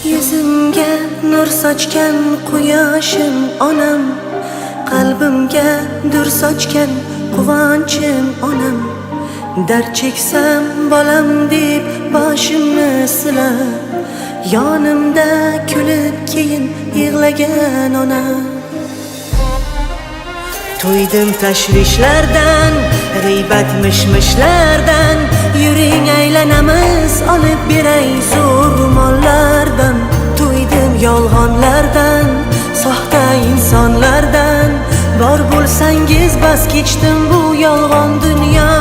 Yuzimga nur sochgan quyoshim onam, qalbimga dur sochgan quvonchim onam. Dard cheksam bolam deb boshimni silab, yonimda kulib keyin yig'lagan onam. To'ydim tashvishlardan, g'iybat mishmishlardan, yuring aylanamiz olib beray zo'r mollardan. To'ydim yolg'onlardan, soxta insonlardan, bor bo'lsangiz bas kechdim bu yolg'on dunyo.